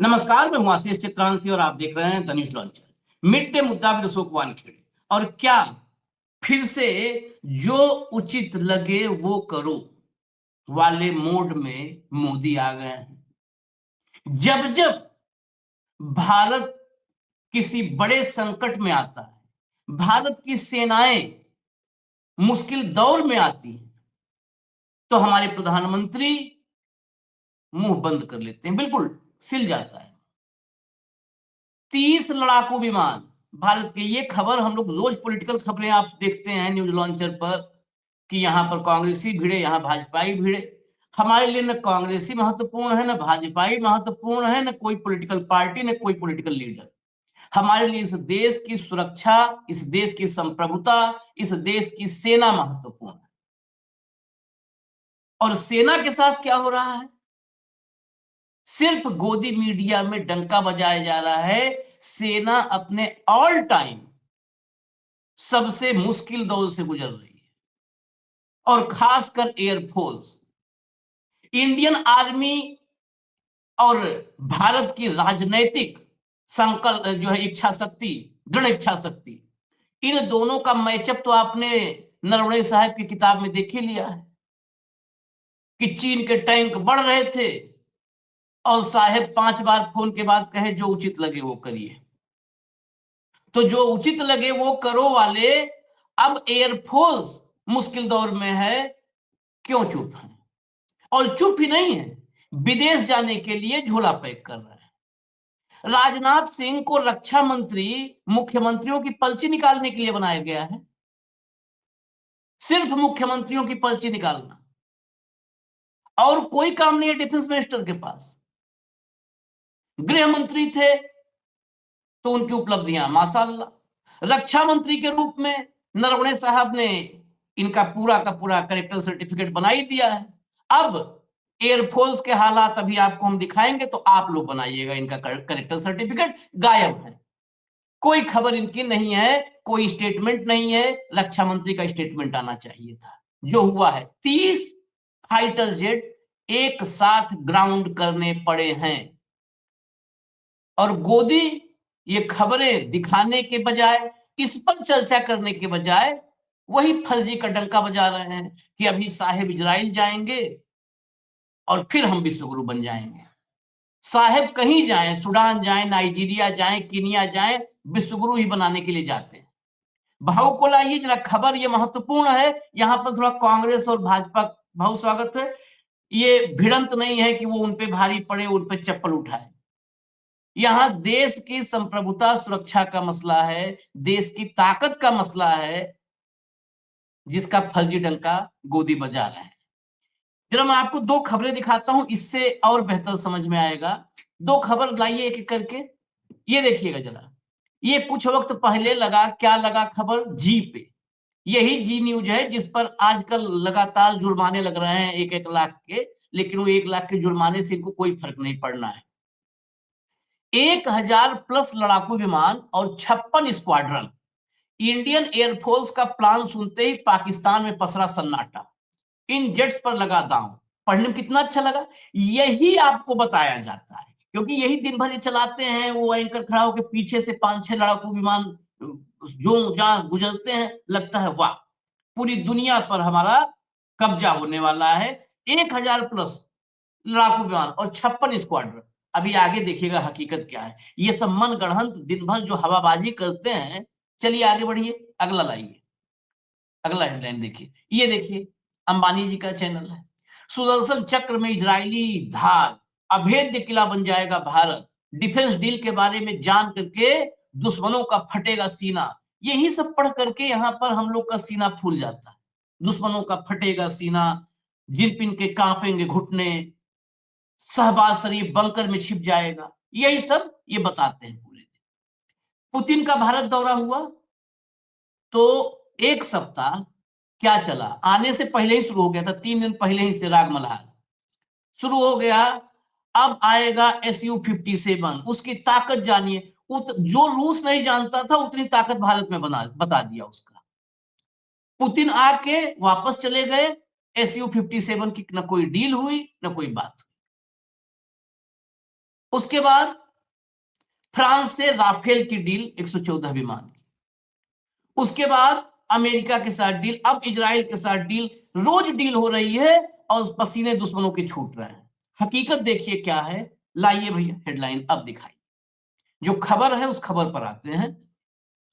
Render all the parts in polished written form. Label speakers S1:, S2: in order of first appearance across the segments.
S1: नमस्कार, मैं हूं आशीष चित्रांशी और आप देख रहे हैं the news launcher. Mid day मुद्दा विद अशोक वानखेड़े। और क्या फिर से जो उचित लगे वो करो वाले मोड में मोदी आ गए हैं। जब जब भारत किसी बड़े संकट में आता है, भारत की सेनाएं मुश्किल दौर में आती हैं, तो हमारे प्रधानमंत्री मुंह बंद कर लेते हैं, बिल्कुल सिल जाता है। 30 लड़ाकू विमान भारत के, ये खबर हम लोग रोज पॉलिटिकल खबरें आप देखते हैं न्यूज लॉन्चर पर कि यहां पर कांग्रेसी भिड़े, यहां भाजपाई भिड़े। हमारे लिए न कांग्रेसी महत्वपूर्ण है, न भाजपाई महत्वपूर्ण है, न कोई पॉलिटिकल पार्टी, न कोई पॉलिटिकल लीडर। हमारे लिए इस देश की सुरक्षा, इस देश की संप्रभुता, इस देश की सेना महत्वपूर्ण है। और सेना के साथ क्या हो रहा है? सिर्फ गोदी मीडिया में डंका बजाया जा रहा है। सेना अपने ऑल टाइम सबसे मुश्किल दौर से गुजर रही है, और खासकर एयरफोर्स, इंडियन आर्मी और भारत की राजनैतिक संकल्प जो है, इच्छा शक्ति, दृढ़ इच्छा शक्ति, इन दोनों का मैचअप तो आपने नरवणे साहब की किताब में देख ही लिया है कि चीन के टैंक बढ़ रहे थे और साहेब 5 बार फोन के बाद कहे जो उचित लगे वो करिए। तो जो उचित लगे वो करो वाले अब एयरफोर्स मुश्किल दौर में है, क्यों चुप है? और चुप ही नहीं है, विदेश जाने के लिए झोला पैक कर रहे हैं। राजनाथ सिंह को रक्षा मंत्री मुख्यमंत्रियों की पर्ची निकालने के लिए बनाया गया है, सिर्फ मुख्यमंत्रियों की पर्ची निकालना, और कोई काम नहीं है डिफेंस मिनिस्टर के पास। गृह मंत्री थे तो उनकी उपलब्धियां माशाअल्लाह। रक्षा मंत्री के रूप में नरवणे साहब ने इनका पूरा का पूरा करेक्टर सर्टिफिकेट बना ही दिया है। अब एयरफोर्स के हालात अभी आपको हम दिखाएंगे, तो आप लोग बनाइएगा इनका करेक्टर सर्टिफिकेट। गायब है, कोई खबर इनकी नहीं है, कोई स्टेटमेंट नहीं है। रक्षा मंत्री का स्टेटमेंट आना चाहिए था। जो हुआ है, 30 फाइटर जेट एक साथ ग्राउंड करने पड़े हैं, और गोदी ये खबरें दिखाने के बजाय, इस पर चर्चा करने के बजाय, वही फर्जी का डंका बजा रहे हैं कि अभी साहेब इजराइल जाएंगे और फिर हम विश्वगुरु बन जाएंगे। साहेब कहीं जाएं, सूडान जाएं, नाइजीरिया जाएं, कीनिया जाएं, विश्वगुरु ही बनाने के लिए जाते हैं। भाव को लाइए जरा, खबर ये महत्वपूर्ण है। यहां पर थोड़ा कांग्रेस और भाजपा, भाव स्वागत है। ये भिड़ंत नहीं है कि वो उनपे भारी पड़े, उनपे चप्पल उठाए। यहां देश की संप्रभुता सुरक्षा का मसला है, देश की ताकत का मसला है, जिसका फर्जी डंका गोदी बजा रहा है। जरा मैं आपको 2 खबरें दिखाता हूं, इससे और बेहतर समझ में आएगा। 2 खबर लाइए एक एक करके। ये देखिएगा जरा, ये कुछ वक्त पहले लगा, क्या लगा खबर? जी पे। यही जी न्यूज है जिस पर आजकल लगातार जुर्माने लग रहे हैं 1-1 लाख के, लेकिन वो 1 लाख के जुर्माने से इनको कोई फर्क नहीं पड़ना है। 1000 प्लस लड़ाकू विमान और 56 स्क्वाड्रन। इंडियन एयरफोर्स का प्लान सुनते ही पाकिस्तान में पसरा सन्नाटा। इन जेट्स पर लगा दांव। पढ़ने में कितना अच्छा लगा। यही आपको बताया जाता है, क्योंकि यही दिन भर ये चलाते हैं। वो एंकर खड़ा होकर पीछे से 5-6 लड़ाकू विमान जो जहां गुजरते हैं, लगता है वाह, पूरी दुनिया पर हमारा कब्जा होने वाला है। 1000 प्लस लड़ाकू विमान और 56 स्क्वाड्रन। अभी आगे देखिएगा हकीकत क्या है। ये सब मन गढ़ंत दिन भर जो हवाबाजी करते हैं। चलिए आगे बढ़िए, अगला लाइए, अगला हेडलाइन देखिए। ये देखिए, अंबानी जी का चैनल है। सुदर्शन चक्र में इजरायली धार, अभेद्य किला बन जाएगा भारत। डिफेंस डील के बारे में जान करके दुश्मनों का फटेगा सीना। यही सब पढ़ करके यहाँ पर हम लोग का सीना फूल जाता है। दुश्मनों का फटेगा सीना, जिनपिन के कांपेंगे घुटने, शहबाज शरीफ बंकर में छिप जाएगा। यही सब ये बताते हैं पूरे दिन। पुतिन का भारत दौरा हुआ तो 1 सप्ताह क्या चला, आने से पहले ही शुरू हो गया था, 3 दिन पहले ही से राग मल्हार शुरू हो गया। अब आएगा SU-57, उसकी ताकत जानिए। जो रूस नहीं जानता था उतनी ताकत भारत में बता दिया उसका। पुतिन आके वापस चले गए, SU-57 की न कोई डील हुई, न कोई बात हुई। उसके बाद फ्रांस से राफेल की डील 114 विमान की, उसके बाद अमेरिका के साथ डील, अब इजराइल के साथ डील, रोज डील हो रही है और पसीने दुश्मनों के छूट रहे हैं। हकीकत देखिए क्या है, लाइए भैया हेडलाइन अब दिखाई। जो खबर है उस खबर पर आते हैं।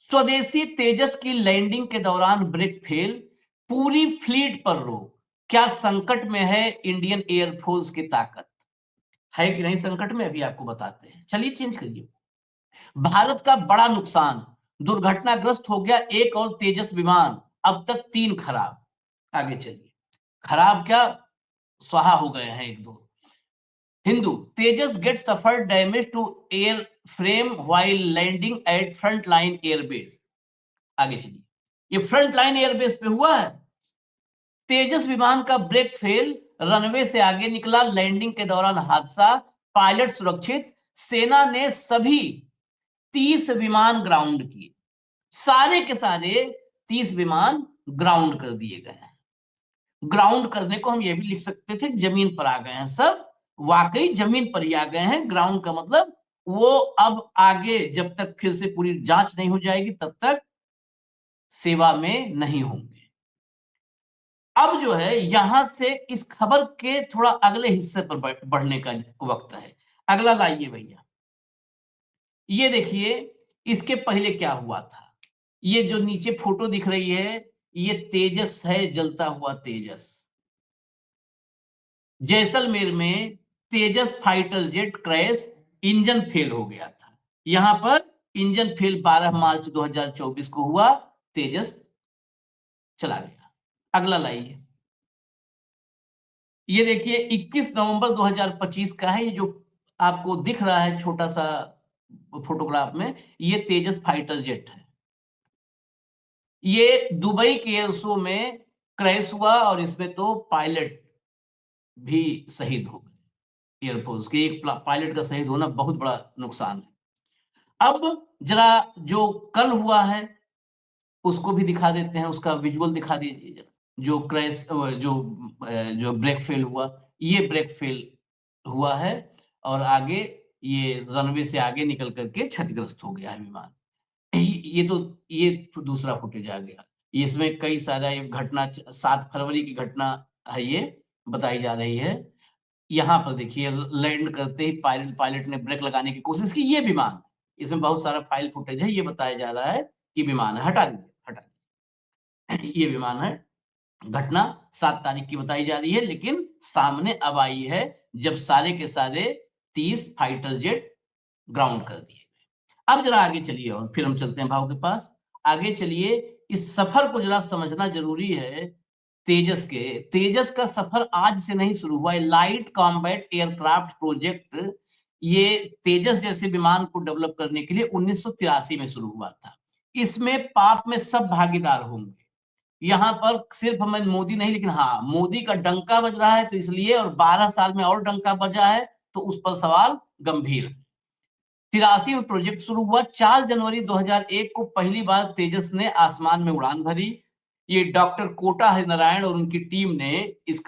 S1: स्वदेशी तेजस की लैंडिंग के दौरान ब्रेक फेल, पूरी फ्लीट पर रोक, क्या संकट में है इंडियन एयरफोर्स की ताकत? है कि नहीं संकट में, अभी आपको बताते हैं। चलिए चेंज करिए। भारत का बड़ा नुकसान, दुर्घटनाग्रस्त हो गया एक और तेजस विमान, अब तक 3 खराब। आगे चलिए, खराब क्या, स्वाहा हो गए हैं एक दो। Hindu, Tejas get suffer damage to air frame while landing at front line airbase. आगे चलिए, ये फ्रंट लाइन एयरबेस पे हुआ है। तेजस विमान का ब्रेक फेल, रनवे से आगे निकला, लैंडिंग के दौरान हादसा, पायलट सुरक्षित, सेना ने सभी 30 विमान ग्राउंड किए, सारे के सारे 30 विमान ग्राउंड कर दिए गए हैं। ग्राउंड करने को हम ये भी लिख सकते थे जमीन पर आ गए हैं सब, वाकई जमीन पर ही आ गए हैं। ग्राउंड का मतलब वो अब आगे जब तक फिर से पूरी जांच नहीं हो जाएगी तब तक सेवा में नहीं होंगे। अब जो है यहां से इस खबर के थोड़ा अगले हिस्से पर बढ़ने का वक्त है। अगला लाइए भैया, ये देखिए इसके पहले क्या हुआ था। ये जो नीचे फोटो दिख रही है ये तेजस है, जलता हुआ तेजस। जैसलमेर में Tejas fighter jet crash, engine fail हो गया था। यहां पर इंजन फेल 12 मार्च 2024 को हुआ, तेजस चला गया। अगला लाइए, ये देखिए 21 नवंबर 2025 का है, ये जो आपको दिख रहा है छोटा सा फोटोग्राफ में, ये तेजस फाइटर जेट है। ये दुबई के एयर शो में क्रैश हुआ और इसमें तो पायलट भी शहीद हो गए। एयरफोर्स के एक पायलट का शहीद होना बहुत बड़ा नुकसान है। अब जरा जो कल हुआ है उसको भी दिखा देते हैं, उसका विजुअल दिखा दीजिए जरा। जो क्रैश जो ब्रेक फेल हुआ, ये ब्रेक फेल हुआ है और आगे ये रनवे से आगे निकल करके क्षतिग्रस्त हो गया है विमान। ये दूसरा फुटेज आ गया। इसमें कई सारा ये घटना 7 फरवरी की घटना है, ये बताई जा रही है। यहाँ पर देखिए लैंड करते ही पायलट ने ब्रेक लगाने की कोशिश की, ये विमान, इसमें बहुत सारा फाइल फुटेज है, ये बताया जा रहा है कि विमान है। हटा दीजिए, हटा दीजिए। ये विमान है। घटना 7 तारीख की बताई जा रही है, लेकिन सामने अब आई है जब सारे के सारे 30 फाइटर जेट ग्राउंड कर दिए गए। अब जरा आगे चलिए और फिर हम चलते हैं भाव के पास। आगे चलिए, इस सफर को जरा समझना जरूरी है। तेजस का सफर आज से नहीं शुरू हुआ है। लाइट कॉम्बैट एयरक्राफ्ट प्रोजेक्ट, ये तेजस जैसे विमान को डेवलप करने के लिए 1983 में शुरू हुआ था। इसमें पाप में सब भागीदार होंगे। यहाँ पर सिर्फ मैं मोदी नहीं, लेकिन हाँ मोदी का डंका बज रहा है तो इसलिए, और 12 साल में और डंका बजा है तो उस पर सवाल गंभीर है। 83 में प्रोजेक्ट शुरू हुआ। 4 जनवरी 2001 को पहली बार तेजस ने आसमान में उड़ान भरी। ये डॉक्टर कोटा हरिनारायण और उनकी टीम ने इस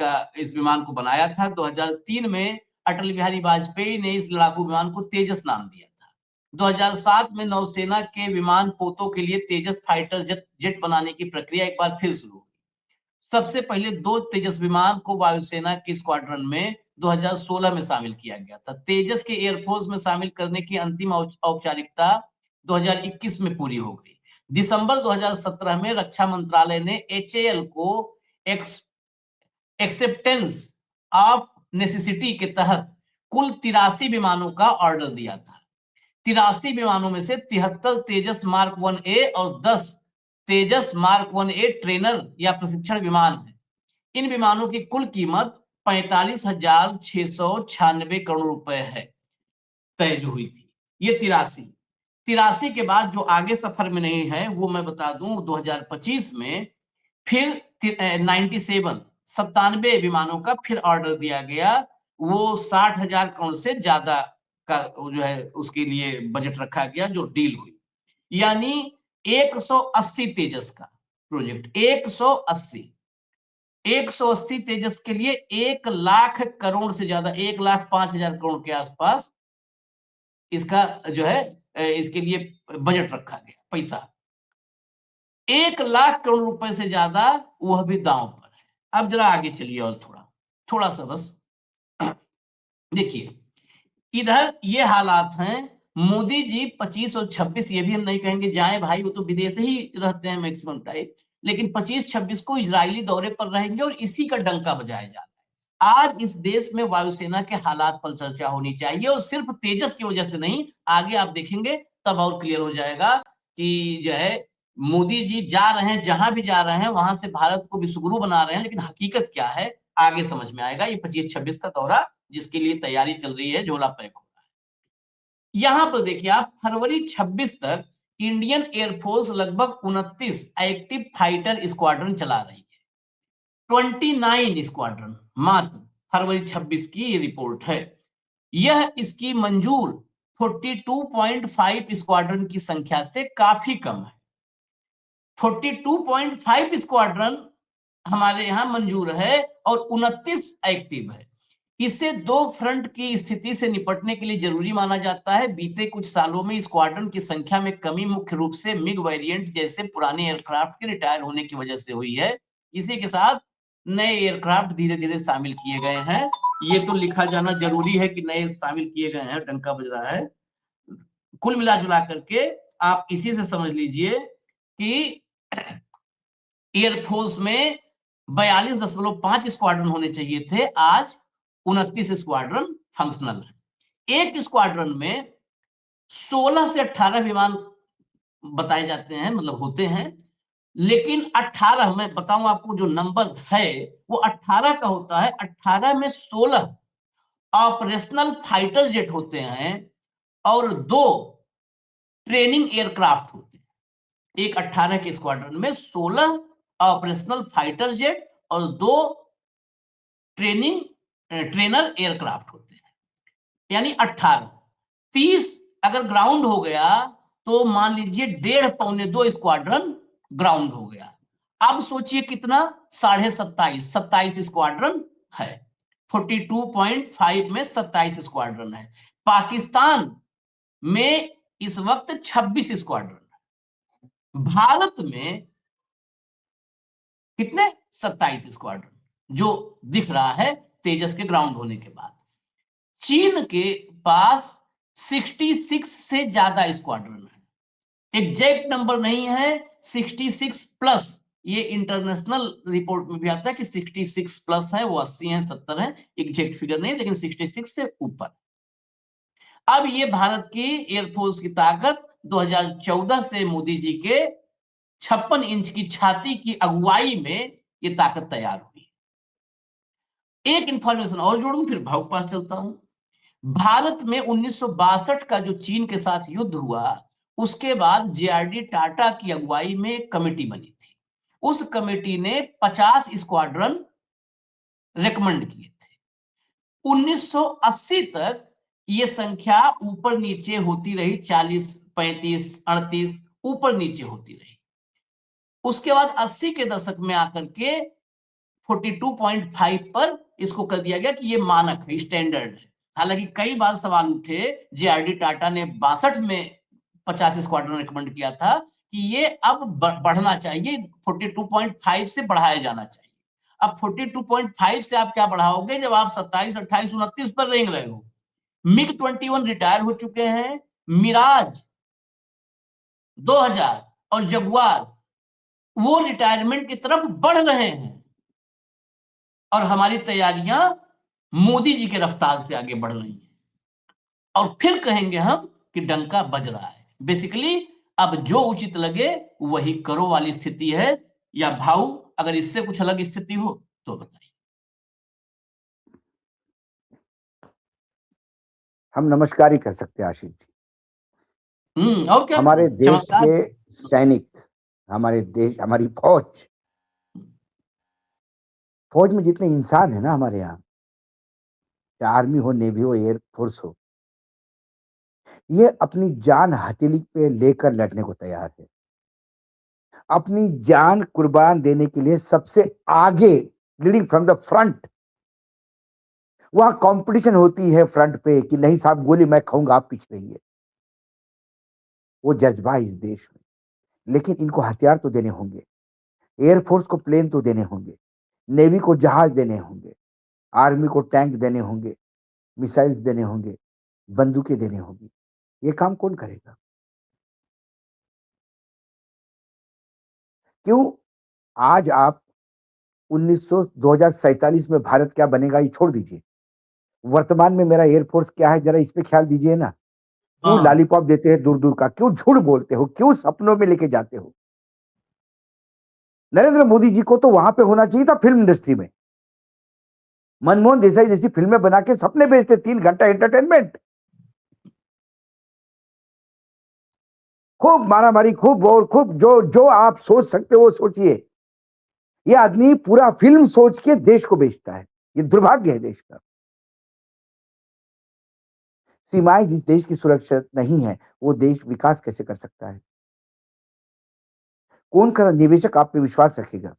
S1: विमान को बनाया था। 2003 में अटल बिहारी वाजपेयी ने इस लड़ाकू विमान को तेजस नाम दिया था। 2007 में नौसेना के विमान पोतों के लिए तेजस फाइटर जेट बनाने की प्रक्रिया एक बार फिर शुरू हुई। सबसे पहले 2 तेजस विमान को वायुसेना की स्क्वाड्रन में 2016 में शामिल किया गया था। तेजस के एयरफोर्स में शामिल करने की अंतिम औपचारिकता 2021 में पूरी हो गई। दिसंबर 2017 में रक्षा मंत्रालय ने एचएएल को एक्सेप्टेंस ऑफ नेसेसिटी के तहत कुल 83 विमानों का ऑर्डर दिया था। 83 विमानों में से 73 तेजस मार्क 1A और 10 तेजस मार्क 1A ट्रेनर या प्रशिक्षण विमान है। इन विमानों की कुल कीमत 45,696 करोड़ रुपए है, तय जो हुई थी। ये 83 के बाद जो आगे सफर में नहीं है वो मैं बता दूं, 2025 में फिर 97 विमानों का फिर ऑर्डर दिया गया। वो 60,000 करोड़ से ज्यादा का जो है उसके लिए बजट रखा गया, जो डील हुई। यानी 180 तेजस का प्रोजेक्ट, 180 तेजस के लिए 1 लाख करोड़ से ज्यादा, 1,05,000 करोड़ के आसपास इसका जो है इसके लिए बजट रखा गया पैसा 1 लाख करोड़ रुपए से ज्यादा, वह भी दांव पर है। अब जरा आगे चलिए और थोड़ा सा बस देखिए, इधर ये हालात हैं। मोदी जी 25 और 26, ये भी हम नहीं कहेंगे जाएं भाई, वो तो विदेश ही रहते हैं मैक्सिमम टाइम, लेकिन 25-26 को इजरायली दौरे पर रहेंगे और इसी का डंका बजाया जा रहा है। आज इस देश में वायुसेना के हालात पर चर्चा होनी चाहिए, और सिर्फ तेजस की वजह से नहीं, आगे आप देखेंगे तब और क्लियर हो जाएगा कि जो है मोदी जी जा रहे हैं, जहां भी जा रहे हैं वहां से भारत को विश्वगुरु बना रहे हैं, लेकिन हकीकत क्या है आगे समझ में आएगा। ये 25-26 का दौरा जिसके लिए तैयारी चल रही है, झोला पैक हो रहा है। यहां पर देखिए आप, फरवरी 26 तक इंडियन एयरफोर्स लगभग 29 एक्टिव फाइटर स्क्वाड्रन चला रही है। 29 स्क्वाड्रन मात्र फरवरी 26 की ये रिपोर्ट है। यह इसकी मंजूर 42.5 स्क्वाड्रन की संख्या से काफी कम है। 42.5 स्क्वाड्रन हमारे यहां मंजूर है और 29 एक्टिव है। इसे दो फ्रंट की स्थिति से निपटने के लिए जरूरी माना जाता है। बीते कुछ सालों में स्क्वाड्रन की संख्या में कमी मुख्य रूप से मिग वेरिएंट जैसे पुराने एयरक्राफ्ट के रिटायर होने की वजह से हुई है। इसी के साथ नए एयरक्राफ्ट धीरे धीरे शामिल किए गए हैं। ये तो लिखा जाना जरूरी है कि नए शामिल किए गए हैं, डंका बज रहा है। कुल मिला जुला करके आप इसी से समझ लीजिए कि एयरफोर्स में 42.5 स्क्वाड्रन होने चाहिए थे, आज 29 स्क्वाड्रन फंक्शनल है। एक स्क्वाड्रन में 16 से 18 विमान बताए जाते हैं, मतलब होते हैं, लेकिन 18, मैं बताऊं आपको जो नंबर है वो 18 का होता है। 18 में 16 ऑपरेशनल फाइटर जेट होते हैं और 2 ट्रेनिंग एयरक्राफ्ट होते हैं। एक 18 के स्क्वाड्रन में 16 ऑपरेशनल फाइटर जेट और 2 ट्रेनर एयरक्राफ्ट होते हैं, यानी 18। 30 अगर ग्राउंड हो गया तो मान लीजिए 1.5-2 स्क्वाड्रन ग्राउंड हो गया। अब सोचिए कितना, 27.5 स्क्वाड्रन है। 42.5 में 27 स्क्वाड्रन है। पाकिस्तान में इस वक्त 26 स्क्वाड्रन है। भारत में कितने, 27 स्क्वाड्रन जो दिख रहा है तेजस के ग्राउंड होने के बाद। चीन के पास 66 से ज्यादा स्क्वाड्रन है। एग्जैक्ट नंबर नहीं है, 66 प्लस, ये इंटरनेशनल रिपोर्ट में भी आता है कि 66 प्लस है, वो 80 है, 70 है, एग्जैक्ट फिगर नहीं, लेकिन 66 से ऊपर। अब ये भारत की एयरफोर्स की ताकत 2014 से मोदी जी के 56 इंच की छाती की अगुवाई में ये ताकत तैयार हुई। एक इंफॉर्मेशन और जोड़ूं, फिर भाव पास चलता हूं। भारत में 1962 का जो चीन के साथ युद्ध हुआ, उसके बाद जेआरडी टाटा की अगुवाई में एक कमेटी बनी थी। उस कमेटी ने 50 स्क्वाड्रन रेकमेंड किए थे। 1980 तक ये संख्या ऊपर नीचे होती रही, 40, 35, 38 ऊपर नीचे होती रही। उसके बाद 80 के दशक में आकर के 42.5 पर इसको कर दिया गया कि ये मानक है, स्टैंडर्ड है। हालांकि कई बार सवाल उठे, जेआरडी टाटा ने 62 में 50 स्क्वाड्रन रिकमेंड किया था कि ये अब बढ़ना चाहिए, 42.5 से बढ़ाया जाना चाहिए। अब 42.5 से आप क्या बढ़ाओगे जब आप 27, 28, 29 पर रेंग रहे हो। मिग 21 रिटायर हो चुके हैं, मिराज 2000 और जगुआर वो रिटायरमेंट की तरफ बढ़ रहे हैं, और हमारी तैयारियां मोदी जी के रफ्तार से आगे बढ़ रही हैं। और फिर कहेंगे हम कि डंका बज रहा है। बेसिकली अब जो उचित लगे वही करो वाली स्थिति है, या भाऊ अगर इससे कुछ अलग स्थिति हो तो बताइए।
S2: हम नमस्कार ही कर सकते हैं आशीष जी।
S1: और क्या,
S2: हमारे देश
S1: चमत्कार।
S2: के सैनिक, हमारे देश, हमारी फौज में जितने इंसान है ना हमारे यहाँ, चाहे आर्मी हो, नेवी हो, एयरफोर्स हो, ये अपनी जान हथेली पे लेकर लड़ने को तैयार है। अपनी जान कुर्बान देने के लिए सबसे आगे, लीडिंग फ्रॉम द फ्रंट, वहां कंपटीशन होती है फ्रंट पे कि नहीं साहब गोली मैं खाऊंगा, आप पीछे रहिए। वो जज्बा है इस देश में। लेकिन इनको हथियार तो देने होंगे, एयरफोर्स को प्लेन तो देने होंगे, नेवी को जहाज देने होंगे, आर्मी को टैंक देने होंगे, मिसाइल्स देने होंगे, बंदूकें देने होंगी। ये काम कौन करेगा? क्यों? आज आप 2047 में भारत क्या बनेगा ये छोड़ दीजिए, वर्तमान में मेरा एयरफोर्स क्या है जरा इस पे ख्याल दीजिए ना। क्यों
S1: हाँ,
S2: लॉलीपॉप देते हैं दूर दूर का? क्यों झूठ बोलते हो? क्यों सपनों में लेके जाते हो? नरेंद्र मोदी जी को तो वहां पे होना चाहिए था फिल्म इंडस्ट्री में। मनमोहन देसाई जैसी फिल्में बना के सपने बेचते, 3 घंटा एंटरटेनमेंट, खूब मारामारी, खूब और खूब जो जो आप सोच सकते हो वो सोचिए। ये आदमी पूरा फिल्म सोच के देश को बेचता है। ये दुर्भाग्य है देश का। सीमाएं जिस देश की सुरक्षित नहीं है वो देश विकास कैसे कर सकता है? कौन कर निवेशक आप पे विश्वास रखेगा?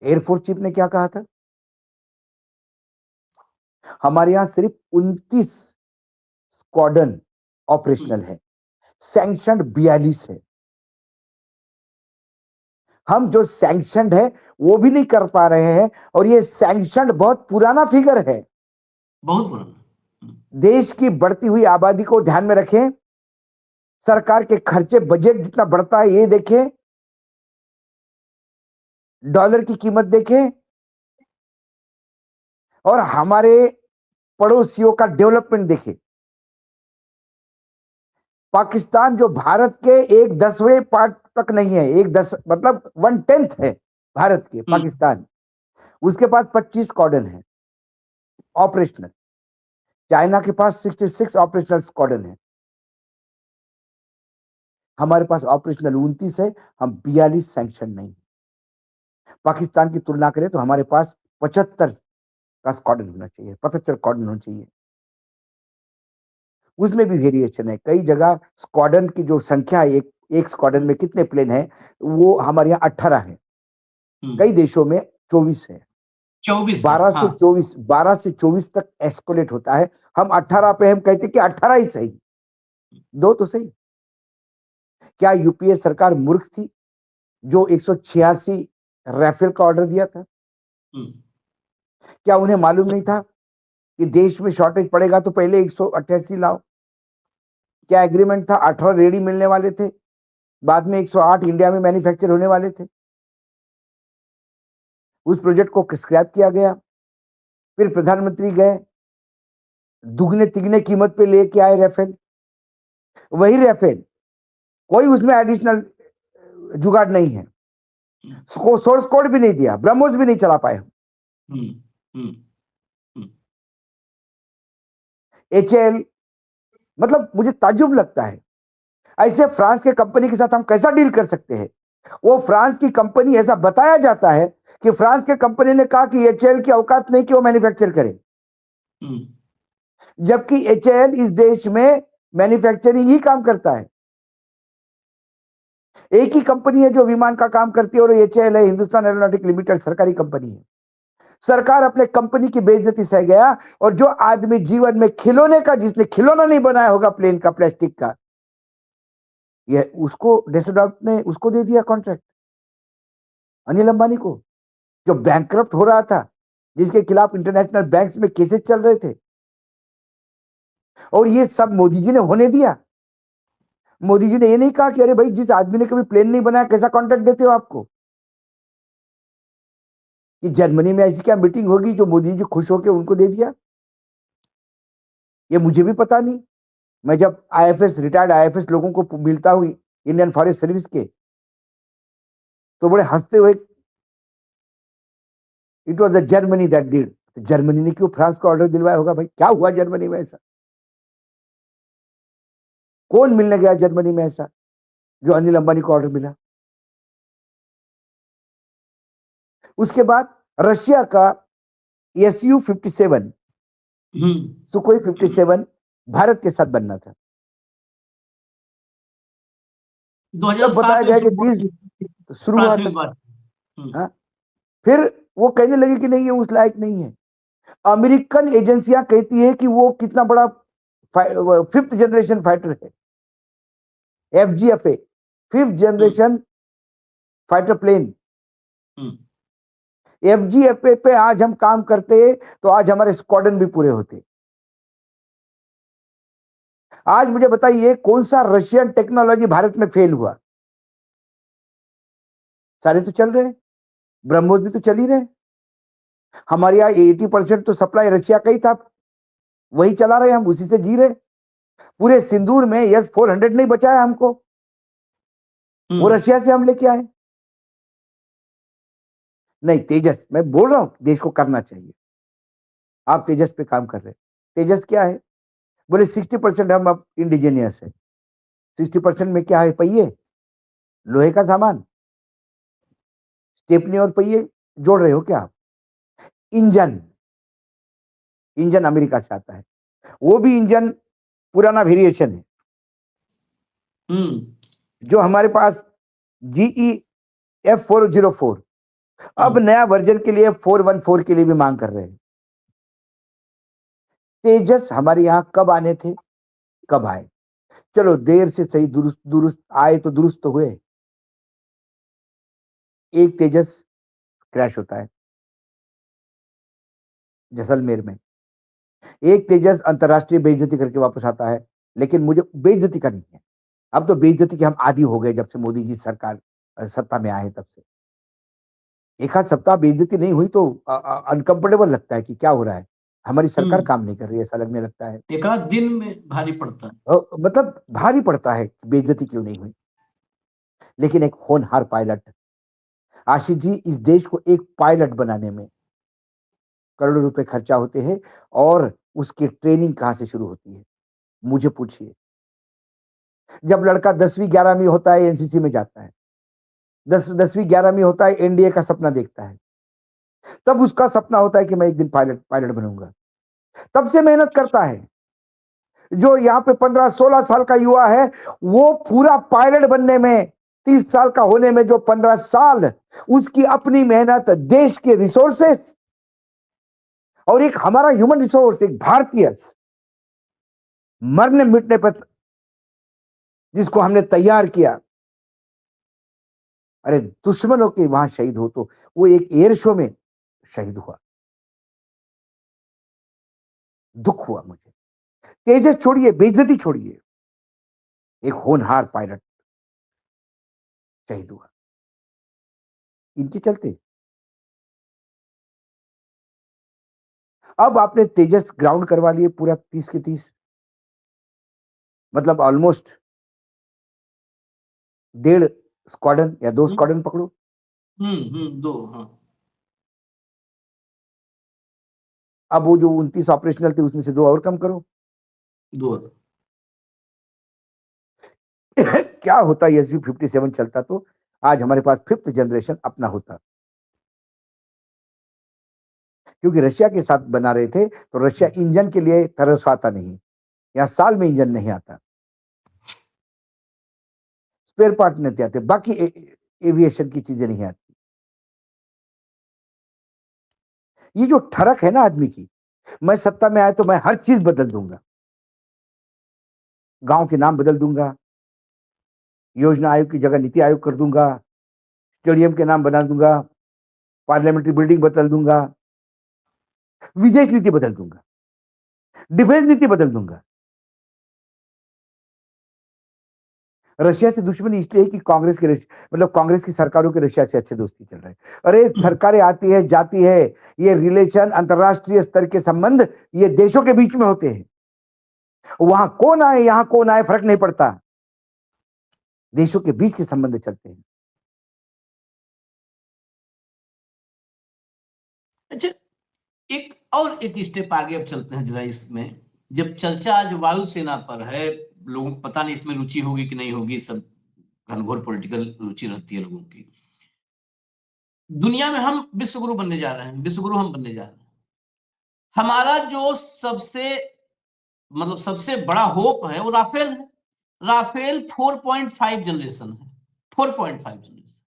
S2: एयरफोर्स चीफ ने क्या कहा था? हमारे यहां सिर्फ 29 स्क्वाड्रन ऑपरेशनल है, सैंक्शनड 42 है। हम जो सैंक्शनड है वो भी नहीं कर पा रहे हैं, और ये सैंक्शनड बहुत पुराना फिगर है।
S1: बहुत पुराना।
S2: देश की बढ़ती हुई आबादी को ध्यान में रखें, सरकार के खर्चे, बजट जितना बढ़ता है ये देखें, डॉलर की कीमत देखें, और हमारे पड़ोसियों का डेवलपमेंट देखें। पाकिस्तान जो भारत के 1/10वें पार्ट तक नहीं है, 1/10 मतलब 1/10 है भारत के, पाकिस्तान, उसके पास 25 स्क्वाड्रन है ऑपरेशनल। चाइना के पास 66 ऑपरेशनल स्क्वाड्रन है। हमारे पास ऑपरेशनल 29 है, हम 42 सैंक्शन नहीं। पाकिस्तान की तुलना करें तो हमारे पास 75 का स्क्वाड्रन होना चाहिए, 75 स्क्वाड्रन होना चाहिए। उसमें भी वेरिएशन है, कई जगह स्क्वाड्रन की जो संख्या है, एक स्क्वाड्रन में कितने प्लेन है, वो हमारे यहाँ 18 है, कई देशों में 24 है।
S1: 24 है,
S2: 12 से
S1: हाँ।
S2: 24 12 से 24 तक एस्कोलेट होता है। हम 18 पे हम कहते कि 18 ही सही, दो तो सही। क्या यूपीए सरकार मूर्ख थी जो 186 राफेल का ऑर्डर दिया था? क्या उन्हें मालूम नहीं था कि देश में शॉर्टेज पड़ेगा तो पहले 188 लाओ? क्या एग्रीमेंट था? 18 रेडी मिलने वाले थे, बाद में 108 इंडिया में मैन्युफैक्चर होने वाले थे। उस प्रोजेक्ट को स्क्रैप किया गया। फिर प्रधानमंत्री गए, दुगने तिगने कीमत पे लेके आए राफेल। वही राफेल, कोई उसमें एडिशनल जुगाड़ नहीं है, सोर्स कोड भी नहीं दिया, ब्रह्मोस भी नहीं चला पाए हम। एचएएल, मतलब मुझे ताज्जुब लगता है, ऐसे फ्रांस के कंपनी के साथ हम कैसा डील कर सकते हैं? वो फ्रांस की कंपनी, ऐसा बताया जाता है कि फ्रांस के कंपनी ने कहा कि एचएएल की औकात नहीं कि वो मैन्युफैक्चर करे, जबकि एचएएल इस देश में मैन्युफैक्चरिंग ही काम करता है। एक ही कंपनी है जो विमान का काम करती है और एचएएल है, हिंदुस्तान एरोनॉटिक लिमिटेड, सरकारी कंपनी है। सरकार अपने कंपनी की बेइज्जती सह गया, और जो आदमी जीवन में खिलौने का, जिसने खिलौना नहीं बनाया होगा प्लेन का, प्लास्टिक का, ये उसको डेसोडॉल्फ ने उसको दे दिया कॉन्ट्रैक्ट, अनिल अंबानी को, जो बैंकरप्ट हो रहा था, जिसके खिलाफ इंटरनेशनल बैंक्स में केसेस चल रहे थे। और ये सब मोदी जी ने होने दिया। मोदी जी ने ये नहीं कहा कि अरे भाई, जिस आदमी ने कभी प्लेन नहीं बनाया कैसा कॉन्ट्रैक्ट देते हो आपको? कि जर्मनी में ऐसी क्या मीटिंग होगी जो मोदी जी खुश होकर उनको दे दिया? ये मुझे भी पता नहीं। मैं जब आईएफएस, रिटायर्ड आईएफएस लोगों को मिलता हूं, इंडियन फॉरेस्ट सर्विस के, तो बड़े हंसते हुए, it was the Germany that did. Germany ने क्यों फ्रांस को ऑर्डर दिलवाया होगा? भाई क्या हुआ जर्मनी में ऐसा? कौन मिलने गया जर्मनी में ऐसा जो अनिल अंबानी को ऑर्डर मिला? उसके बाद रशिया का SU-57, सुखोई 57 भारत के साथ बनना था। तब बताया
S1: 2007
S2: गया कि
S1: में
S2: 30 शुरू हुआ था।
S1: प्राथमिक बात।
S2: हाँ? फिर वो कहने लगे कि नहीं ये उस लायक नहीं है। अमेरिकन एजेंसियां कहती है कि वो कितना बड़ा 5th जनरेशन फाइटर है, FGFA, 5th generation fighter plane. FGFA पे आज हम काम करते तो आज हमारे स्क्वाड्रन भी पूरे होते। आज मुझे बताइए कौन सा रशियन टेक्नोलॉजी भारत में फेल हुआ? सारे तो चल रहे, ब्रह्मोस भी तो चल ही रहे। हमारे यहाँ 80% तो सप्लाई रशिया का ही था, वही चला रहे, हम उसी से जी रहे। पूरे सिंदूर में S-400 नहीं बचाया हमको, वो रशिया से हम लेके आए। नहीं, तेजस, मैं बोल रहा हूं देश को करना चाहिए। आप तेजस पे काम कर रहे हैं। तेजस क्या है? बोले 60% हम अब इंडिजीनियस है। 60% में क्या है? पहिए, लोहे का सामान, स्टेपनी और पहिए जोड़ रहे हो क्या आप? इंजन, इंजन अमेरिका से आता है, वो भी इंजन पुराना वेरिएशन है। जो हमारे पास GE F404, अब नया वर्जन के लिए 414 के लिए भी मांग कर रहे हैं। तेजस हमारे यहां कब आने थे, कब आए? चलो देर से सही, दुरुस्त दुरुस्त आए तो दुरुस्त तो हुए। एक तेजस क्रैश होता है जैसलमेर में, एक तेजस अंतरराष्ट्रीय बेइज्जती करके वापस आता है, लेकिन मुझे बेइज्जती का नहीं है। अब तो बेइज्जती के हम आदी हो गए, जब से मोदी जी सरकार सत्ता में आए तब से। एक आध सप्ताह बेइज्जती नहीं हुई तो अनकंफर्टेबल लगता है कि क्या हो रहा है, हमारी सरकार काम नहीं कर रही है, ऐसा लगने लगता है।
S1: एक आध दिन में भारी पड़ता है,
S2: मतलब भारी पड़ता है बेइज्जती क्यों नहीं हुई। लेकिन एक होनहार पायलट, आशीष जी, इस देश को एक पायलट बनाने में करोड़ों रुपए खर्चा होते हैं, और उसकी ट्रेनिंग कहां से शुरू होती है? मुझे पूछिए। जब लड़का 10वीं 11वीं होता है, एनसीसी में जाता है, 10वीं 11वीं होता है, एनडीए का सपना देखता है, तब उसका सपना होता है कि मैं एक दिन पायलट बनूंगा। तब से मेहनत करता है। जो यहाँ पे 15-16 साल का युवा है, वो पूरा पायलट बनने में, 30 साल का होने में जो 15 साल, उसकी अपनी मेहनत, देश के रिसोर्सेस और एक हमारा ह्यूमन रिसोर्स, एक भारतीय मरने मिटने पर जिसको हमने तैयार किया। अरे दुश्मनों के वहां शहीद हो तो वो एक एयर शो में शहीद हुआ, दुख हुआ मुझे। तेजस छोड़िए, बेइज्जती छोड़िए, एक होनहार पायलट शहीद हुआ इनके चलते। अब आपने तेजस ग्राउंड करवा लिए पूरा 30 के 30, मतलब ऑलमोस्ट 1.5 स्क्वाड्रन या 2 स्क्वाड्रन पकड़ो।
S1: दो, हाँ।
S2: अब वो जो 29 ऑपरेशनल थे उसमें से 2 और कम करो।
S1: 2
S2: क्या होता SU-57 चलता तो आज हमारे पास 5th जनरेशन अपना होता। क्योंकि रशिया के साथ बना रहे थे तो रशिया इंजन के लिए तरसवाता नहीं, यहां साल में इंजन नहीं आता, स्पेयर पार्ट नहीं आते, बाकी एविएशन की चीजें नहीं आती। ये जो ठरक है ना आदमी की, मैं सत्ता में आया तो मैं हर चीज बदल दूंगा, गांव के नाम बदल दूंगा, योजना आयोग की जगह नीति आयोग कर दूंगा, स्टेडियम के नाम बना दूंगा, पार्लियामेंट्री बिल्डिंग बदल दूंगा, विदेश नीति बदल दूंगा, डिफेंस नीति बदल दूंगा। रशिया से दुश्मनी इसलिए है कि कांग्रेस के मतलब कांग्रेस की सरकारों के रशिया से अच्छे दोस्ती चल रहे हैं। अरे सरकारें आती है जाती है, ये रिलेशन, अंतरराष्ट्रीय स्तर के संबंध ये देशों के बीच में होते हैं। वहां कौन आए यहां कौन आए फर्क नहीं पड़ता, देशों के बीच के संबंध चलते हैं।
S1: अच्छा, एक स्टेप आगे अब चलते हैं जरा इसमें। जब चर्चा आज वायुसेना पर है, लोगों को पता नहीं इसमें रुचि होगी कि नहीं होगी, सब घनघोर पॉलिटिकल रुचि रहती है लोगों की। दुनिया में हम विश्वगुरु बनने जा रहे हैं, विश्वगुरु हम बनने जा रहे हैं। हमारा जो सबसे बड़ा होप है वो राफेल है। राफेल 4.5 जनरेशन है, 4.5 जनरेशन।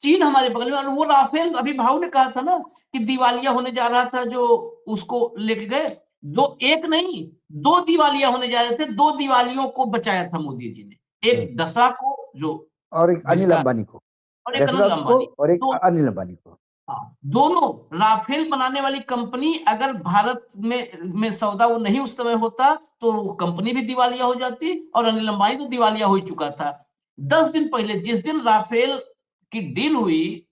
S1: चीन हमारे बगल में। और वो राफेल अभी भाव ने कहा था ना कि दिवालिया होने जा रहा था, जो उसको लेके गए, दो एक नहीं, दो दिवालिया होने जा रहे थे। दो दिवालियों को बचाया था मोदी जी ने, एक दशा को जो
S2: और एक अनिल
S1: जिसका,
S2: अंबानी को,
S1: और एक अनिल
S2: डेसरॉस को,
S1: अंबानी।
S2: और एक
S1: तो
S2: अनिल अंबानी को।
S1: हाँ, दोनों राफेल बनाने वाली कंपनी, अगर भारत में सौदा वो नहीं उस समय होता तो वो कंपनी भी दिवालिया हो जाती, और अनिल अंबानी तो दिवालिया हो चुका था। 10 दिन पहले, जिस दिन राफेल की डील हुई,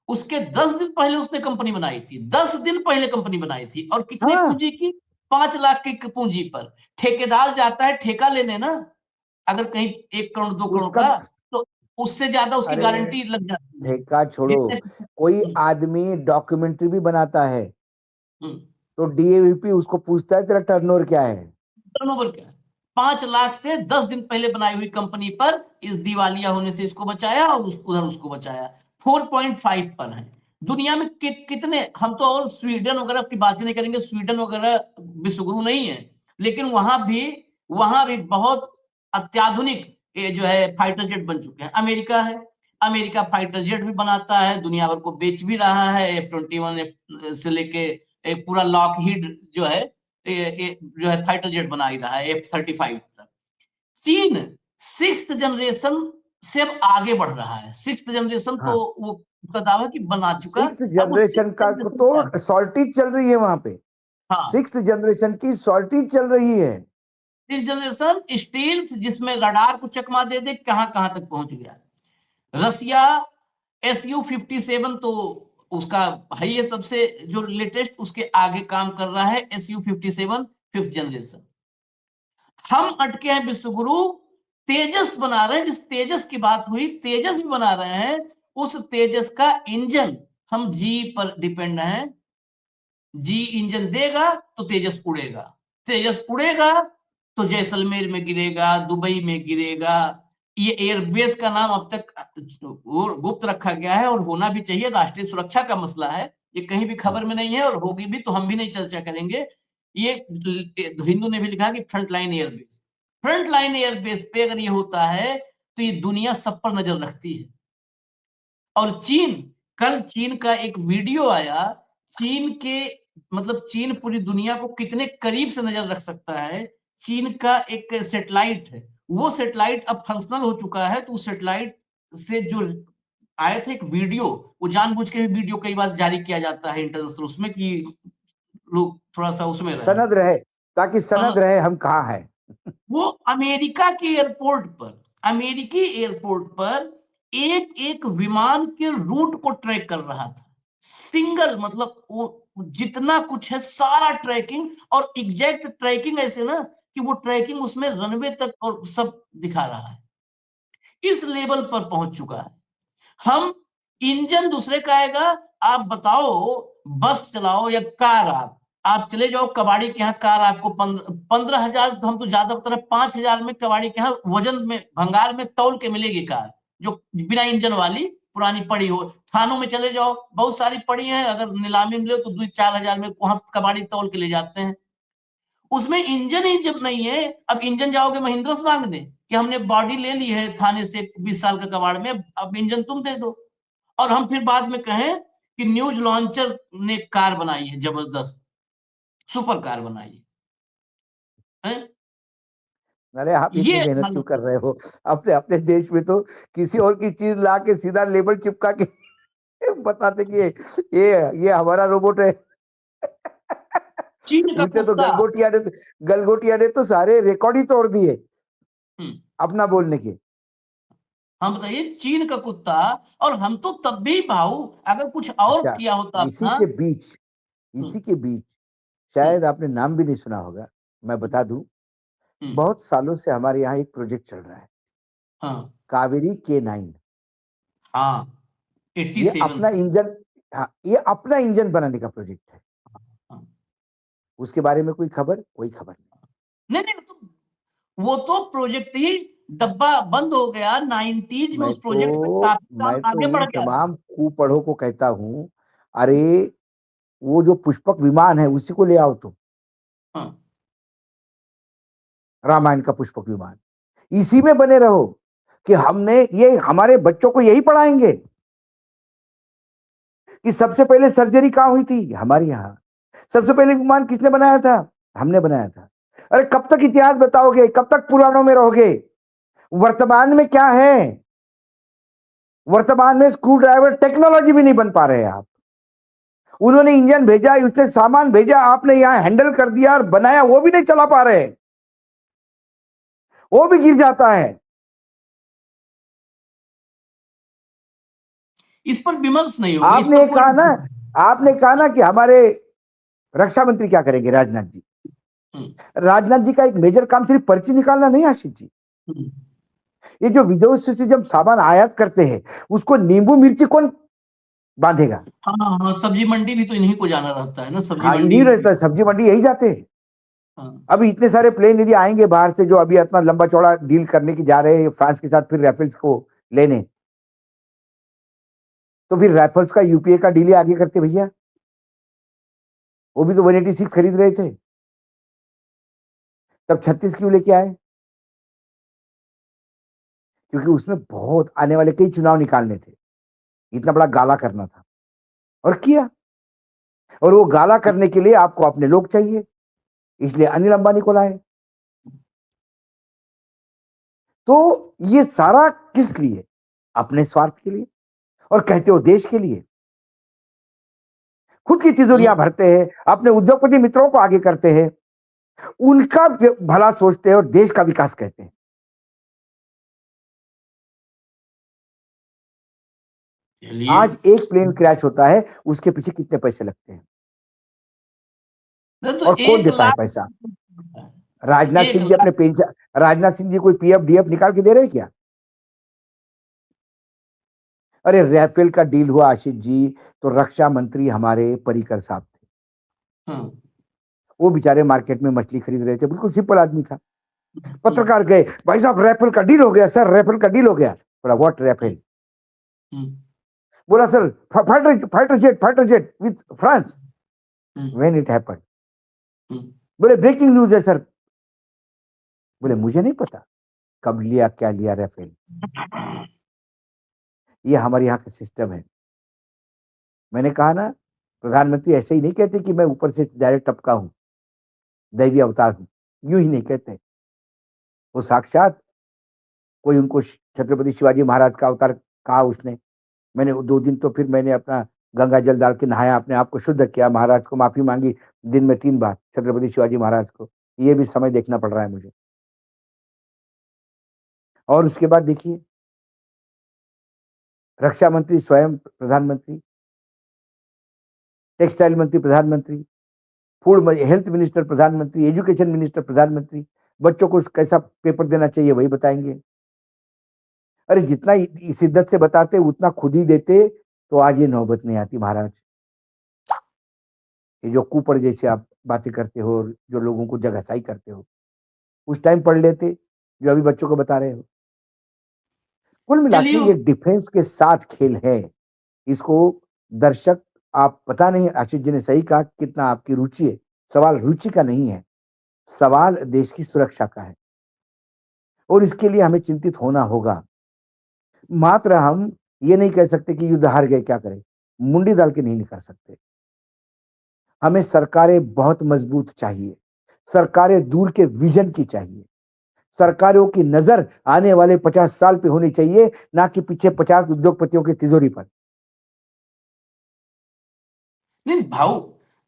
S1: उसके 10 दिन पहले उसने कंपनी बनाई थी। 10 दिन पहले कंपनी बनाई थी, और कितने
S2: हाँ,
S1: पूंजी की? 5 लाख की पूंजी पर। ठेकेदार जाता है ठेका लेने ना, अगर कहीं 1 करोड़ 2 करोड़
S2: उसका,
S1: का, तो उससे ज्यादा उसकी
S2: अरे
S1: गारंटी लग जाती है।
S2: ठेका छोड़ो,
S1: जितने
S2: कोई आदमी डॉक्यूमेंट्री भी बनाता है
S1: हम्म,
S2: तो डीएवीपी उसको पूछता है तेरा टर्नओवर क्या है।
S1: टर्नओवर क्या है? 5 लाख से 10 दिन पहले बनाई हुई कंपनी पर इस दिवालिया होने से इसको बचाया, और उधर उसको बचाया। 4.5 पर है। दुनिया में कितने, हम तो और स्वीडन वगैरह की बात नहीं करेंगे, स्वीडन वगैरह विश्वगुरु नहीं है, लेकिन वहां भी बहुत अत्याधुनिक ये जो है फाइटर जेट बन चुके हैं। अमेरिका है, अमेरिका फाइटर जेट भी बनाता है, दुनिया भर को बेच भी रहा है। F-21 से लेके एक पूरा लॉकहीड जो है, जो है फाइटर जेट बना ही रहा है, F-35 तक। चीन 6th जनरेशन से अब आगे बढ़ रहा है। 6th जनरेशन तो
S2: हाँ,
S1: वो उसका दावा कि बना चुका।
S2: सिक्स
S1: अब वो
S2: जनरेशन
S1: सिक्स
S2: का
S1: जनरेशन पे आ
S2: तो
S1: गया।
S2: सॉल्टिज चल रही है वहां पे।
S1: हाँ,
S2: 6th जनरेशन की सॉल्टिज चल रही है।
S1: 6th जनरेशन स्टील, जिसमें रडार को चकमा दे दे कहां कहां तक पहुंच गया। रसिया SU-57 तो उसका है ये सबसे जो लेटेस्ट, उसके आगे काम कर रहा है SU-57 5th जनरेशन। हम अटके हैं विश्वगुरु, तेजस बना रहे हैं। जिस तेजस की बात हुई, तेजस भी बना रहे हैं। उस तेजस का इंजन हम जी पर डिपेंड हैं। जी इंजन देगा तो तेजस उड़ेगा। तेजस उड़ेगा तो जैसलमेर में गिरेगा, दुबई में गिरेगा। ये एयरबेस का नाम अब तक गुप्त रखा गया है, और होना भी चाहिए, राष्ट्रीय सुरक्षा का मसला है। ये कहीं भी
S2: हाँ,
S1: खबर में नहीं है, और होगी भी तो हम भी नहीं चर्चा करेंगे। ये हिंदू ने भी लिखा कि front line airbase, front line airbase पे अगर ये होता है तो ये दुनिया सब पर नजर रखती है। और कल चीन का एक वीडियो आया। चीन के, मतलब चीन पूरी दुनिया को कितने करीब से नजर रख सकता है। चीन का एक सैटेलाइट है, वो सैटेलाइट अब फंक्शनल हो चुका है। तो उस सैटेलाइट से जो आया था एक वीडियो, वो जानबूझ के भी वीडियो कई बार जारी किया जाता है इंटरनेशनल उसमें, कि लोग थोड़ा सा उसमें रहे।
S2: सनद रहे, ताकि
S1: हाँ,
S2: सनद रहे हम कहाँ हैं।
S1: वो अमेरिका के एयरपोर्ट पर, अमेरिकी एयरपोर्ट पर एक एक विमान के रूट को ट्रैक कर रहा था। सिंगल, मतलब वो जितना कुछ है सारा ट्रैकिंग, और एग्जैक्ट ट्रैकिंग ऐसे ना कि वो ट्रैकिंग उसमें रनवे तक और सब दिखा रहा है। इस लेवल पर पहुंच चुका है। हम, इंजन दूसरे का आएगा। आप बताओ, बस चलाओ या कार, आप चले जाओ कबाड़ी के यहाँ, कार आपको 15,000, हम तो ज्यादा बता रहे, 5,000 में कबाड़ी के यहाँ वजन में, भंगार में तौल के मिलेगी कार, जो बिना इंजन वाली पुरानी पड़ी हो। थानों में चले जाओ, बहुत सारी पड़ी है, अगर नीलामी मिले तो 2-4 हजार में वहां कबाड़ी तौल के ले जाते हैं। उसमें इंजन ही जब नहीं है, अब इंजन जाओगे महिंद्रा से मांगने कि हमने बॉडी ले ली है थाने से 20 साल का कबाड़ में, अब इंजन तुम दे दो। और हम फिर बाद में कहें कि न्यूज लॉन्चर ने कार बनाई है जबरदस्त, सुपर कार बनाई है।
S2: अरे आप इतनी
S1: ये
S2: मेहनत क्यों
S1: हालत
S2: कर रहे हो? अपने अपने देश में तो किसी और की चीज ला के सीधा लेबल चिपका के बताते कि ये हमारा रोबोट है।
S1: चीन का
S2: उल्टे तो
S1: कुत्ता।
S2: गलगोटिया ने तो सारे रिकॉर्ड ही तोड़ दिए
S1: हम्म,
S2: अपना बोलने के।
S1: हम बताइए, चीन का कुत्ता। और हम तो तब भी भाऊ, अगर कुछ और
S2: अच्छा,
S1: किया होता
S2: इसी
S1: अपना।
S2: के बीच
S1: हम्म,
S2: इसी के बीच
S1: हम्म,
S2: शायद आपने नाम भी नहीं सुना होगा, मैं
S1: हम्म,
S2: बता दूं।
S1: हम्म,
S2: बहुत सालों से हमारे यहाँ एक प्रोजेक्ट चल रहा है,
S1: हाँ,
S2: कावेरी K9।
S1: हाँ, एट्टी
S2: ये
S1: सेवन
S2: अपना
S1: से।
S2: इंजन, हाँ, ये अपना इंजन बनाने का प्रोजेक्ट है।
S1: हाँ।
S2: उसके बारे में कोई खबर नहीं।
S1: नहीं नहीं, वो तो प्रोजेक्ट ही डब्बा बंद हो गया 90s में।
S2: मैं
S1: उस प्रोजेक्ट में काफी काम
S2: मैं तो
S1: आगे बढ़
S2: इन
S1: गया था।
S2: तमाम कुपढ़ों को कहता हूँ, अरे वो जो पुष्पक विमान है उसी को ले आओ तुम,
S1: हाँ,
S2: रामायण का पुष्पक विमान, इसी में बने रहो कि हमने ये हमारे बच्चों को यही पढ़ाएंगे। कि सबसे पहले सर्जरी कहाँ हुई थी? हमारे यहाँ। सबसे पहले विमान किसने बनाया था? हमने बनाया था। अरे कब तक इतिहास बताओगे? कब तक पुराणों में रहोगे? वर्तमान में क्या है? वर्तमान में स्क्रू ड्राइवर टेक्नोलॉजी भी नहीं बन पा रहे आप। उन्होंने इंजन भेजा, उसने सामान भेजा, आपने यहां हैंडल कर दिया और बनाया, वो भी नहीं चला पा रहे, वो भी गिर जाता है।
S1: इस पर विमर्श नहीं होगा, इस
S2: आपने
S1: पर कोई
S2: आपने कहा ना कि हमारे रक्षा मंत्री क्या करेंगे? राजनाथ जी। राजनाथ जी का एक मेजर काम सिर्फ पर्ची निकालना नहीं, आशीष जी। ये जो विदेश से जब सामान आयात करते हैं, उसको नींबू मिर्ची कौन बांधेगा?
S1: हाँ हाँ, सब्जी मंडी भी तो इन्हीं को जाना रहता है ना, सब्जी
S2: हाँ,
S1: मंडी।
S2: इन्हीं रहता है, सब्जी मंडी यही जाते हैं।
S1: हाँ।
S2: अभी इतने सारे प्लेन यदि आएंगे बाहर से, जो अभी इतना लंबा चौड़ा डील करने की जा रहे हैं फ्रांस के साथ, फिर राइफल्स को लेने, तो फिर राइफल्स का यूपीए का डील आगे करते भैया। वो भी तो 186 खरीद रहे थे, तब 36 क्यों लेके आए? क्योंकि उसमें बहुत आने वाले कई चुनाव निकालने थे, इतना बड़ा गाला करना था, और किया। और वो गाला करने के लिए आपको अपने लोग चाहिए, इसलिए अनिल अंबानी को लाए। तो ये सारा किस लिए? अपने स्वार्थ के लिए, और कहते हो देश के लिए। खुद की तिजोरियां भरते हैं, अपने उद्योगपति मित्रों को आगे करते हैं, उनका भला सोचते हैं और देश का विकास कहते हैं। आज एक प्लेन क्रैश होता है, उसके पीछे कितने पैसे लगते हैं,
S1: तो
S2: और कौन
S1: 1
S2: देता है
S1: लाख
S2: पैसा? राजनाथ
S1: 1
S2: सिंह जी
S1: लाख
S2: अपने पेंशन, राजनाथ सिंह जी कोई पीएफ डीएफ निकाल के दे रहे हैं क्या? अरे राफेल का डील हुआ आशीष जी, तो रक्षा मंत्री हमारे पर्रिकर साहब थे।
S1: हाँ।
S2: वो बेचारे मार्केट में मछली खरीद रहे थे, बिल्कुल सिंपल आदमी था। पत्रकार गए, भाई साहब राफेल का डील हो गया सर, राफेल का डील हो गया। बोला व्हाट राफेल? बोला sir fighter jet with France. When it happened? बोले ब्रेकिंग न्यूज है सर। बोले मुझे नहीं पता कब लिया, क्या लिया राफेल। ये हमारे यहाँ का सिस्टम है। मैंने कहा ना, प्रधानमंत्री ऐसे ही नहीं कहते कि मैं ऊपर से डायरेक्ट टपका हूं, दैवी अवतार हूं, यूं ही नहीं कहते। वो साक्षात कोई उनको छत्रपति शिवाजी महाराज का अवतार कहा उसने। मैंने 2 दिन तो फिर मैंने अपना गंगा जल डाल के नहाया, अपने आप को शुद्ध किया, महाराज को माफी मांगी दिन में 3 बार, छत्रपति शिवाजी महाराज को। ये भी समय देखना पड़ रहा है मुझे। और उसके बाद देखिए, रक्षा मंत्री स्वयं प्रधानमंत्री, टेक्सटाइल मंत्री प्रधानमंत्री, फूड हेल्थ मिनिस्टर प्रधानमंत्री, एजुकेशन मिनिस्टर प्रधानमंत्री, बच्चों को कैसा पेपर देना चाहिए वही बताएंगे। अरे जितना शिद्दत से बताते उतना खुद ही देते, तो आज ये नौबत नहीं आती महाराज। ये जो कुपड़ जैसे आप बातें करते हो, जो लोगों को जगहसाई करते हो, उस टाइम पढ़ लेते जो अभी बच्चों को बता रहे हो। कुल मिला के
S1: चलिए।
S2: ये डिफेंस के साथ खेल है। इसको दर्शक, आप पता नहीं, आशीष जी ने सही कहा, कितना आपकी रुचि है। सवाल रुचि का नहीं है, सवाल देश की सुरक्षा का है, और इसके लिए हमें चिंतित होना होगा। मात्र हम ये नहीं कह सकते कि युद्ध हार गए क्या करें, मुंडी डाल के नहीं निकल सकते। हमें सरकारें बहुत मजबूत चाहिए, सरकारें दूर के विजन की चाहिए, सरकारों की नजर आने वाले 50 साल पे होनी चाहिए, ना कि पीछे 50 उद्योगपतियों की तिजोरी पर।
S1: नहीं भाऊ,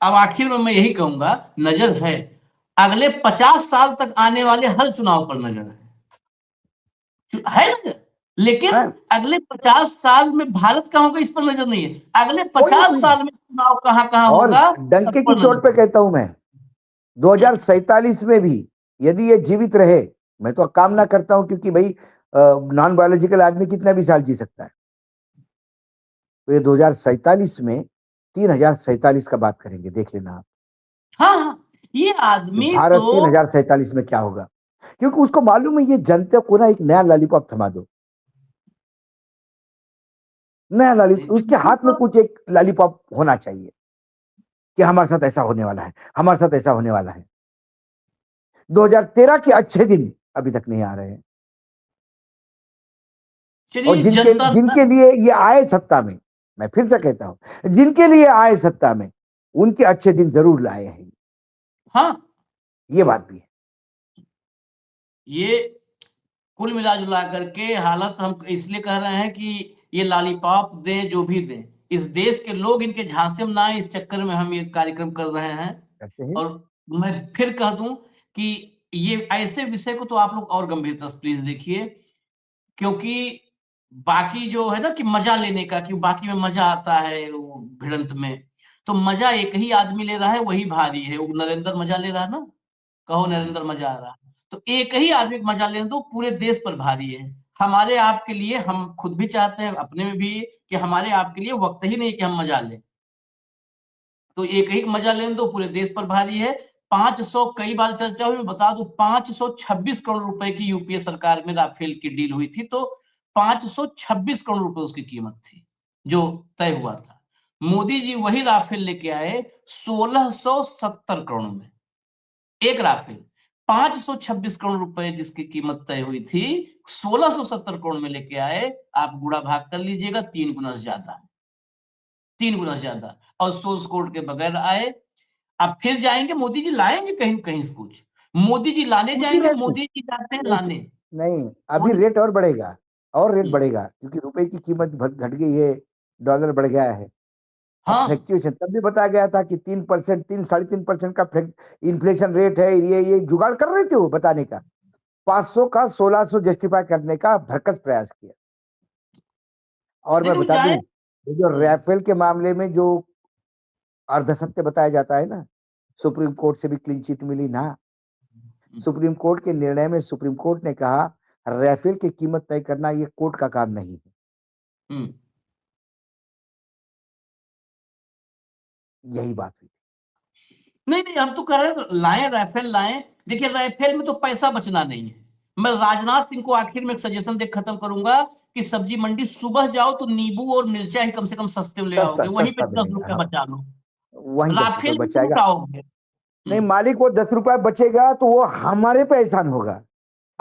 S1: अब आखिर में मैं यही कहूंगा, नजर है, अगले 50 साल तक आने वाले हर चुनाव पर नजर है नजर। लेकिन
S2: हाँ,
S1: अगले 50 साल में भारत कहाँ होगा, इस पर नजर नहीं है। अगले
S2: कोई
S1: 50
S2: नहीं।
S1: साल में चुनाव कहाँ कहाँ
S2: और
S1: होगा, सब
S2: डंके की
S1: पर
S2: चोट पे
S1: नजर
S2: कहता हूं मैं, 2047 में भी यदि ये जीवित रहे, मैं तो कामना करता हूं, क्योंकि भाई नॉन बायोलॉजिकल आदमी कितना भी साल जी सकता है, तो ये 2047 में 3047 का बात करेंगे, देख लेना आप
S1: हाँ हाँ, ये
S2: कि
S1: आदमी
S2: भारत
S1: तो
S2: 3047 में क्या होगा। क्योंकि उसको मालूम है ये जनता को ना एक नया लॉलीपॉप थमा दो, नया लॉलीपॉप उसके हाथ में, कुछ एक लॉलीपॉप होना चाहिए कि हमारे साथ ऐसा होने वाला है, हमारे साथ ऐसा होने वाला है। 2013 के अच्छे दिन अभी तक नहीं आ रहे हैं, और
S1: चलिए
S2: जिनके
S1: जनता
S2: जिनके लिए ये आए सत्ता में, मैं फिर से कहता हूँ, जिनके लिए आए सत्ता में, उनके अच्छे दिन ज़रूर लाए हैं।
S1: हाँ,
S2: ये बात भी है।
S1: ये कुल मिला-जुला करके हालत हम इसलिए कह रहे हैं कि ये लॉलीपॉप दें, जो भी दें, इस देश के लोग इनके झांसे में ना आएँ, इस चक्कर में हम ये कार्यक्रम कर रहे हैं।
S2: करते हैं।
S1: और मैं फिर कह दूँ कि ये ऐसे विषय को तो आप लोग और गंभीरता से प्लीज़ देखिए, क्योंकि बाकी जो है ना कि मज़ा लेने का, कि बाकी में मज़ा आता है वो भिड़ंत में, तो मज़ा एक ही आदमी ले रहा है, वही भारी है। वो नरेंद्र मज़ा ले रहा है ना, कहो
S2: हुँ।
S1: नरेंद्र मज़ा आ रहा है। तो एक ही आदमी को मज़ा लेने दो, पूरे देश पर भारी है। हमारे आपके लिए हम खुद भी चाहते हैं, अपने में भी कि हमारे आपके लिए वक़्त ही नहीं कि हम मज़ा लें। तो एक ही मज़ा लेने दो, पूरे देश पर भारी है। 500 कई बार चर्चा हुई, मैं बता दूँ 526 करोड़ रुपए की यूपीए सरकार में राफेल की डील हुई थी, तो 526 करोड़ रुपए उसकी कीमत थी, जो तय हुआ था। मोदी जी वही राफेल लेके आए 1670 करोड़ में। एक राफेल 526 करोड़ रुपए जिसकी कीमत तय हुई थी, 1670 करोड़ में लेके आए, आप गुणा भाग कर लीजिएगा 3 गुना से ज्यादा, 3 गुना से ज्यादा। और सोर्स कोड के बगैर आए। अब फिर जाएंगे मोदी जी लाएंगे कहीं न कहीं से कुछ। मोदी जी लाने
S2: उसी
S1: जाएंगे,
S2: रेट में।
S1: मोदी जी जाते हैं
S2: नहीं स
S1: लाने।
S2: नहीं, अभी
S1: कौन
S2: रेट और रेट
S1: हुँ,
S2: बढ़ेगा क्योंकि रुपए की कीमत घट गई है, डॉलर बढ़ गया है। अब
S1: हाँ,
S2: फ्लक्चुएशन तब भी बताया गया था कि 3%, 3 साढ़े 3% का इन्फ्लेशन रेट है, ये जुगाड़ कर रहे थे वो बताने का। 500 का 1600 जस्टिफाई करने का भरकस प्रयास किया। और
S1: नहीं,
S2: मैं
S1: नहीं वो
S2: बता
S1: जाए
S2: दूं, ये जो
S1: हुँ,
S2: राफेल के मामले में जो अर्धसत्य बताया जाता है ना, सुप्रीम कोर्ट से भी क्लीन चिट मिली ना।
S1: हुँ,
S2: सुप्रीम कोर्ट के निर्णय में सुप्रीम कोर्ट ने कहा राफेल की कीमत तय करना ये कोर्ट का काम नहीं है।
S1: हुँ।
S2: यही बात हुई।
S1: नहीं, नहीं, हम तो कह रहे हैं लाएँ राइफ़ल लाएँ। देखिए राइफ़ल में तो पैसा बचना नहीं है। मैं राजनाथ सिंह को आखिर में एक सजेशन देके खत्म करूँगा कि सब्जी मंडी सुबह जाओ तो नींबू और मिर्चा ही कम से कम सस्ते में ले
S2: सस्ता
S1: आओगे, वहीं पे
S2: सस्ता
S1: 10
S2: मिलेगा,
S1: रुपए
S2: हाँ।
S1: बचा लो।
S2: वहीं 10 रुपए
S1: राफ़ेल में तो
S2: बचाएगा।
S1: लुटाओगे।
S2: नहीं,
S1: हुँ,
S2: मालिक वो 10 रुपए बचेगा तो वो हमारे पे एहसान होगा,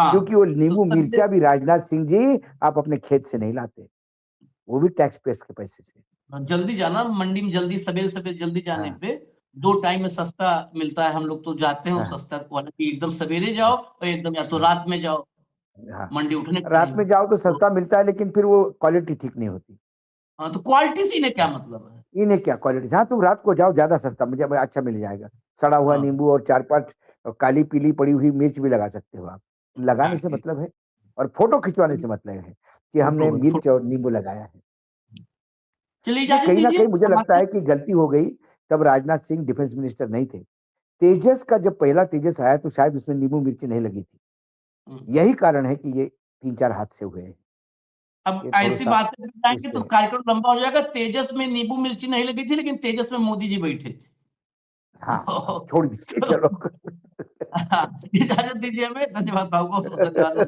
S2: क्योंकि
S1: हाँ,
S2: वो
S1: तो
S2: नींबू
S1: संडे
S2: मिर्चा भी राजनाथ सिंह जी आप अपने खेत से नहीं लाते, वो भी टैक्स पेयर्स के पैसे से।
S1: जल्दी जाना मंडी में, जल्दी सवेरे-सवेरे जल्दी जाने
S2: हाँ,
S1: पे 2 टाइम में सस्ता मिलता है। हम लोग तो जाते हैं, वो
S2: हाँ,
S1: सस्ता वाला कि एकदम सवेरे जाओ और एकदम या तो
S2: हाँ,
S1: रात में जाओ,
S2: हाँ।
S1: मंडी उठने के
S2: रात
S1: टाइम।
S2: में जाओ तो
S1: तो
S2: सस्ता मिलता है लेकिन फिर वो क्वालिटी ठीक नहीं होती।
S1: हाँ, तो क्वालिटी से इन्हें क्या
S2: हाँ,
S1: मतलब है?
S2: इन्हें क्या क्वालिटी, हाँ तुम रात को जाओ ज्यादा सस्ता मुझे अच्छा मिल जाएगा। सड़ा हुआ
S1: हाँ,
S2: नींबू और 4-5 काली पीली पड़ी हुई मिर्च भी लगा सकते हो आप। लगाने से
S1: एग्ज़ैक्टली।
S2: मतलब है और फोटो खिंचवाने से मतलब है कि हमने मिर्च और नींबू लगाया है।
S1: चलिए
S2: नहीं,
S1: इजाज़त
S2: कहीं न
S1: दीजिए
S2: कहीं मुझे
S1: हम
S2: लगता
S1: आते
S2: है
S1: हैं।
S2: कि गलती हो गई, तब राजनाथ सिंह डिफेंस मिनिस्टर नहीं थे। तेजस का जब पहला तेजस आया तो शायद उसमें नींबू मिर्ची नहीं लगी थी।
S1: हुँ,
S2: यही कारण है कि ये 3-4 हादसे हुए हैं।
S1: अब
S2: ये
S1: ऐसी
S2: थोड़ा-सा
S1: बातें कर जाएँगे तो
S2: इसमें
S1: कार्यक्रम लंबा हो जाएगा। तेजस में नींबू मिर्ची नहीं लगी थी, लेकिन तेजस में मोदी जी बैठे थे।
S2: हाँ, हाँ, छोड़ दीजिए
S1: तो
S2: चलो।
S1: हाँ, इजाज़त दीजिए हमें। धन्यवाद, बहुत-बहुत धन्यवाद।